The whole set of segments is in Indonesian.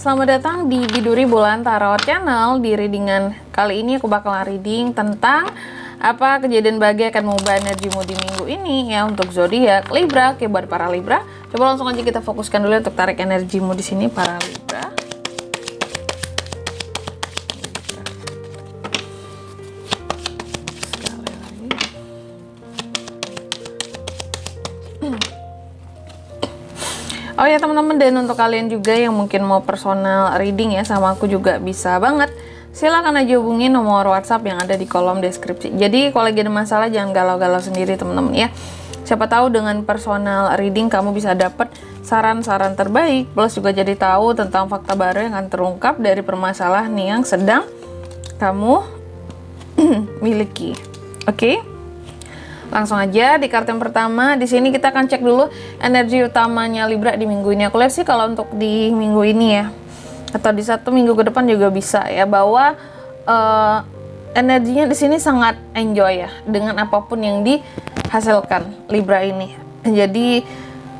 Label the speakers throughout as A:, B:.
A: selamat datang di Biduri Bulan Tarot Channel. Di readingan kali ini aku bakalan reading tentang apa kejadian bahagia akan mengubah energimu di minggu ini ya untuk zodiak Libra. Oke, buat para Libra, coba langsung aja kita fokuskan dulu untuk tarik energimu di sini para Libra. Oh ya teman-teman, dan untuk kalian juga yang mungkin mau personal reading ya sama aku juga bisa banget. Silahkan aja hubungi nomor WhatsApp yang ada di kolom deskripsi. Jadi kalau lagi ada masalah jangan galau-galau sendiri teman-teman ya. Siapa tahu dengan personal reading kamu bisa dapat saran-saran terbaik, plus juga jadi tahu tentang fakta baru yang akan terungkap dari permasalahan yang sedang kamu miliki. Oke? Langsung aja di kartu yang pertama. Di sini kita akan cek dulu energi utamanya Libra di minggu ini. Aku lihat sih kalau untuk di minggu ini ya, atau di satu minggu ke depan juga bisa ya, bahwa energinya di sini sangat enjoy ya dengan apapun yang dihasilkan Libra ini. Jadi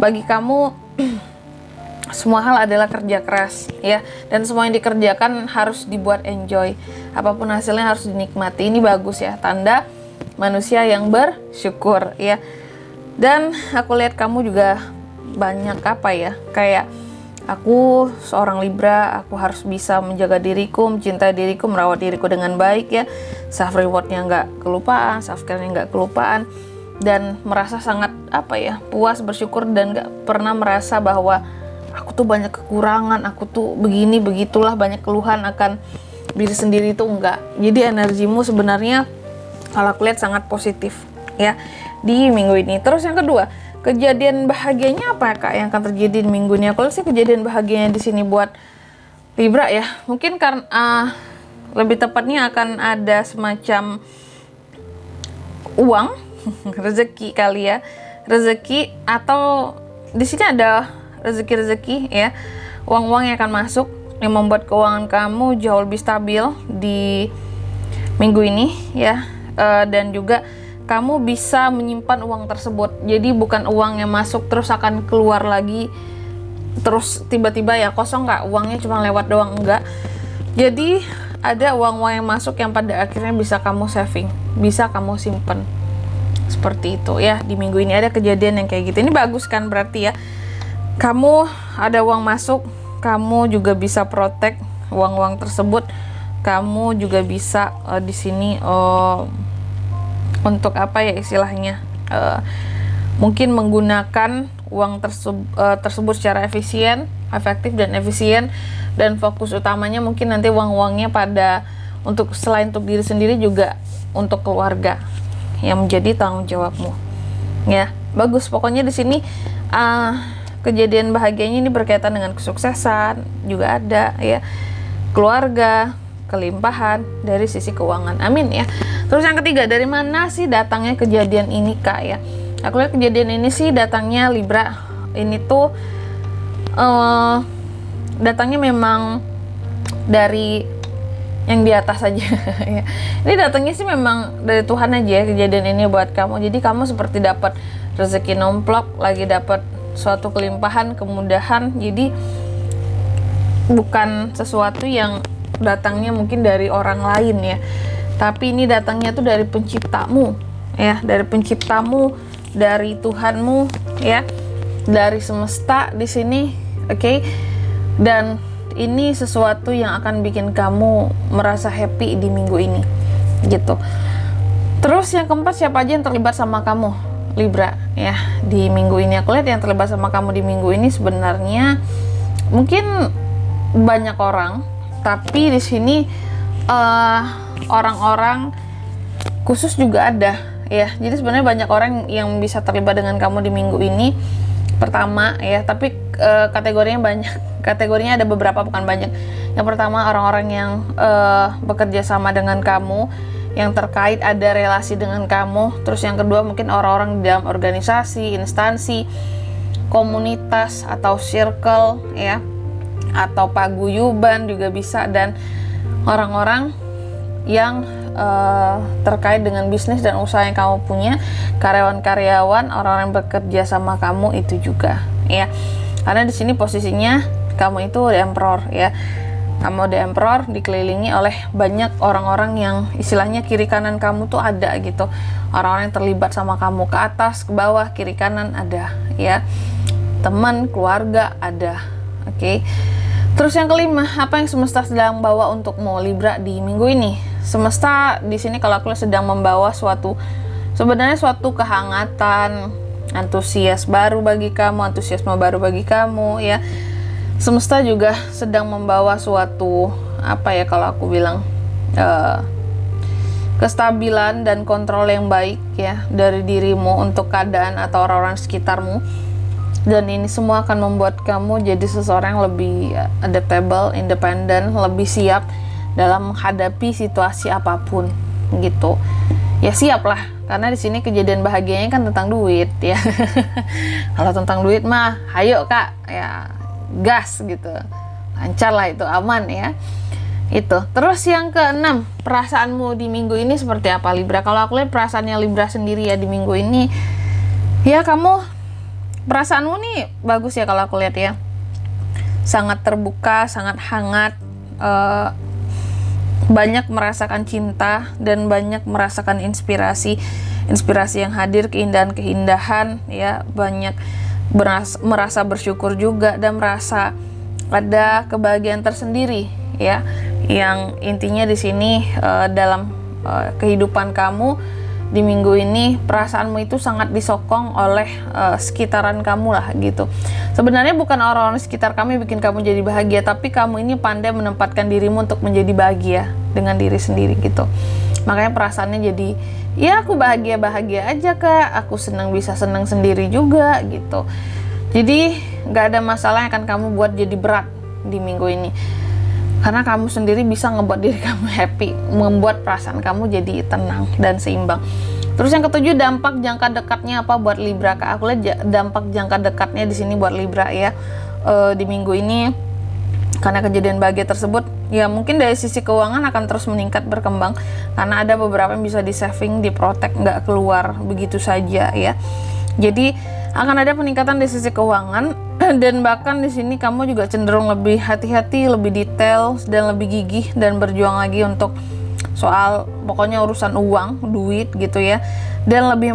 A: bagi kamu semua hal adalah kerja keras ya, dan semua yang dikerjakan harus dibuat enjoy. Apapun hasilnya harus dinikmati. Ini bagus ya, tanda manusia yang bersyukur ya. Dan aku lihat kamu juga banyak apa ya, kayak aku seorang Libra, aku harus bisa menjaga diriku, mencintai diriku, merawat diriku dengan baik ya. Self rewardnya nggak kelupaan, self care-nya nggak kelupaan, dan merasa sangat apa ya, puas, bersyukur, dan nggak pernah merasa bahwa aku tuh banyak kekurangan, aku tuh begini begitulah, banyak keluhan akan diri sendiri. Itu enggak. Jadi energimu sebenarnya kalau aku lihat sangat positif ya di minggu ini. Terus yang kedua, kejadian bahagianya apa ya Kak yang akan terjadi di minggu ini? Aku lihat sih kejadian bahagianya di sini buat Libra ya. Mungkin karena lebih tepatnya akan ada semacam uang, rezeki kali ya. Rezeki, atau di sini ada rezeki-rezeki ya. Uang-uang yang akan masuk yang membuat keuangan kamu jauh lebih stabil di minggu ini ya. Dan juga kamu bisa menyimpan uang tersebut. Jadi bukan uang yang masuk terus akan keluar lagi, terus tiba-tiba ya kosong, nggak, uangnya cuma lewat doang, enggak. Jadi ada uang-uang yang masuk yang pada akhirnya bisa kamu saving, bisa kamu simpen. Seperti itu ya, di minggu ini ada kejadian yang kayak gitu. Ini bagus kan, berarti ya kamu ada uang masuk, kamu juga bisa protect uang-uang tersebut. Kamu juga bisa di sini untuk apa ya istilahnya, mungkin menggunakan uang tersebut secara efisien, efektif dan efisien, dan fokus utamanya mungkin nanti uang-uangnya pada untuk selain untuk diri sendiri juga untuk keluarga yang menjadi tanggung jawabmu ya. Bagus pokoknya di sini. Kejadian bahagianya ini berkaitan dengan kesuksesan juga ada ya, keluarga, kelimpahan dari sisi keuangan, amin ya. Terus yang ketiga, dari mana sih datangnya kejadian ini Kak ya? Aku lihat kejadian ini sih datangnya Libra ini tuh datangnya memang dari yang di atas aja ya. Ini datangnya sih memang dari Tuhan aja ya, kejadian ini buat kamu. Jadi kamu seperti dapat rezeki nomplok, lagi dapat suatu kelimpahan, kemudahan. Jadi bukan sesuatu yang datangnya mungkin dari orang lain ya, tapi ini datangnya tuh dari penciptamu ya, dari penciptamu, dari Tuhanmu ya, dari semesta di sini. Oke? Dan ini sesuatu yang akan bikin kamu merasa happy di minggu ini gitu. Terus yang keempat, siapa aja yang terlibat sama kamu Libra ya di minggu ini? Aku lihat yang terlibat sama kamu di minggu ini sebenarnya mungkin banyak orang, tapi di sini orang-orang khusus juga ada ya. Jadi sebenarnya banyak orang yang bisa terlibat dengan kamu di minggu ini. Pertama ya, tapi kategorinya banyak. Kategorinya ada beberapa, bukan banyak. Yang pertama, orang-orang yang bekerja sama dengan kamu, yang terkait ada relasi dengan kamu. Terus yang kedua mungkin orang-orang di dalam organisasi, instansi, komunitas atau circle ya, atau paguyuban juga bisa, dan orang-orang yang terkait dengan bisnis dan usaha yang kamu punya, karyawan-karyawan, orang-orang yang bekerja sama kamu itu juga ya. Karena di sini posisinya Kamu itu the emperor ya. Kamu the emperor, dikelilingi oleh banyak orang-orang yang istilahnya kiri kanan kamu tuh ada gitu. Orang-orang yang terlibat sama kamu, ke atas, ke bawah, kiri kanan ada ya. Teman, keluarga ada. Oke. Terus yang kelima, apa yang semesta sedang bawa untukmu Libra di minggu ini? Semesta di sini kalau aku sedang membawa sebenarnya suatu kehangatan, antusiasme baru bagi kamu ya. Semesta juga sedang membawa suatu kalau aku bilang kestabilan dan kontrol yang baik ya dari dirimu untuk keadaan atau orang-orang sekitarmu. Dan ini semua akan membuat kamu jadi seseorang yang lebih adaptable, independen, lebih siap dalam menghadapi situasi apapun gitu. Ya siap lah, karena di sini kejadian bahagianya kan tentang duit ya. Kalau tentang duit mah, ayo kak, ya gas gitu, lancar lah itu, aman ya. Itu. Terus yang keenam, perasaanmu di minggu ini seperti apa Libra? Kalau aku lihat perasaannya Libra sendiri ya di minggu ini, ya kamu perasaanmu nih bagus ya kalau aku lihat ya, sangat terbuka, sangat hangat, banyak merasakan cinta dan banyak merasakan inspirasi yang hadir, keindahan ya, banyak merasa bersyukur juga dan merasa ada kebahagiaan tersendiri ya, yang intinya di sini dalam kehidupan kamu di minggu ini perasaanmu itu sangat disokong oleh sekitaran kamu lah gitu. Sebenarnya bukan orang-orang sekitar kamu yang bikin kamu jadi bahagia, tapi kamu ini pandai menempatkan dirimu untuk menjadi bahagia dengan diri sendiri gitu. Makanya perasaannya jadi ya aku bahagia aja kak, aku bisa senang sendiri juga gitu. Jadi nggak ada masalah yang akan kamu buat jadi berat di minggu ini, karena kamu sendiri bisa ngebuat diri kamu happy, membuat perasaan kamu jadi tenang dan seimbang. Terus yang ketujuh, dampak jangka dekatnya apa buat Libra kak? Aku lihat dampak jangka dekatnya di sini buat Libra ya di minggu ini, karena kejadian bahagia tersebut ya mungkin dari sisi keuangan akan terus meningkat, berkembang, karena ada beberapa yang bisa di saving, di protect, nggak keluar begitu saja ya. Jadi akan ada peningkatan di sisi keuangan dan bahkan di sini kamu juga cenderung lebih hati-hati, lebih detail dan lebih gigih dan berjuang lagi untuk soal pokoknya urusan uang, duit gitu ya, dan lebih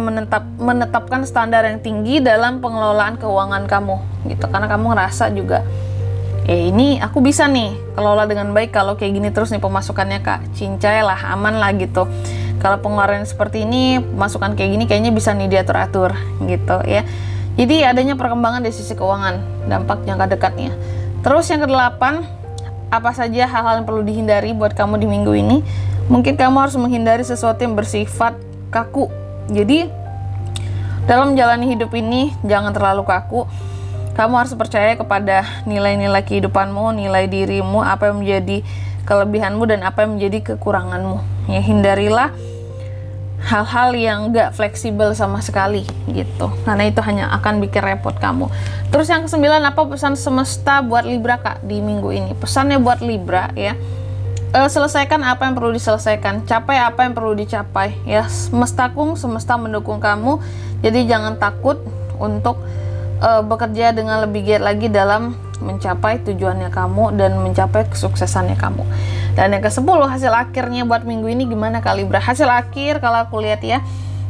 A: menetapkan standar yang tinggi dalam pengelolaan keuangan kamu gitu, karena kamu ngerasa juga ini aku bisa nih kelola dengan baik kalau kayak gini terus nih pemasukannya kak, cincai lah, aman lah gitu. Kalau pengeluaran seperti ini, pemasukan kayak gini kayaknya bisa nih diatur-atur gitu ya. Jadi adanya perkembangan dari sisi keuangan, dampak jangka dekatnya. Terus yang kedelapan, apa saja hal-hal yang perlu dihindari buat kamu di minggu ini? Mungkin kamu harus menghindari sesuatu yang bersifat kaku. Jadi dalam menjalani hidup ini jangan terlalu kaku. Kamu harus percaya kepada nilai-nilai kehidupanmu, nilai dirimu, apa yang menjadi kelebihanmu dan apa yang menjadi kekuranganmu. Ya, hindarilah hal-hal yang gak fleksibel sama sekali gitu, karena itu hanya akan bikin repot kamu. Terus yang kesembilan, apa pesan semesta buat Libra kak di minggu ini? Pesannya buat Libra ya, selesaikan apa yang perlu diselesaikan, capai apa yang perlu dicapai ya. Semesta mendukung kamu, jadi jangan takut untuk bekerja dengan lebih giat lagi dalam mencapai tujuannya kamu dan mencapai kesuksesannya kamu. Dan yang ke-10, hasil akhirnya buat minggu ini gimana kak Libra? Hasil akhir kalau aku lihat ya,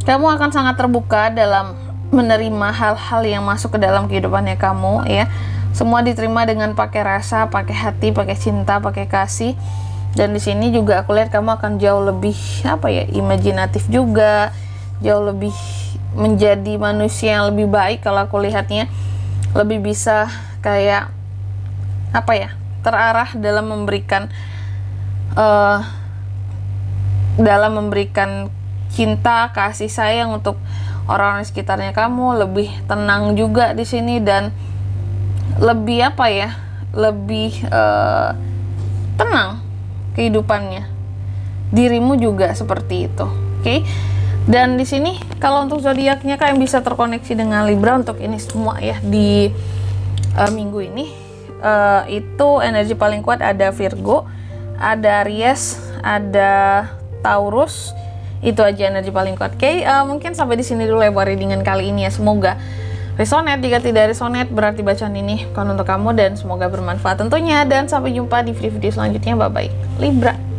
A: kamu akan sangat terbuka dalam menerima hal-hal yang masuk ke dalam kehidupannya kamu ya. Semua diterima dengan pakai rasa, pakai hati, pakai cinta, pakai kasih. Dan di sini juga aku lihat kamu akan jauh lebih imajinatif juga, jauh lebih menjadi manusia yang lebih baik kalau aku lihatnya, lebih bisa kayak terarah dalam memberikan cinta, kasih sayang untuk orang-orang sekitarnya kamu, lebih tenang juga di sini dan lebih lebih tenang kehidupannya. Dirimu juga seperti itu, oke? Dan di sini kalau untuk zodiaknya kalian bisa terkoneksi dengan Libra untuk ini semua ya di minggu ini. Itu energi paling kuat ada Virgo, ada Aries, ada Taurus. Itu aja energi paling kuat. Oke, mungkin sampai di sini dulu ya buat readingan kali ini ya. Semoga resonate. Jika tidak resonate, berarti bacaan ini bukan untuk kamu dan semoga bermanfaat tentunya. Dan sampai jumpa di video-video selanjutnya. Bye-bye Libra.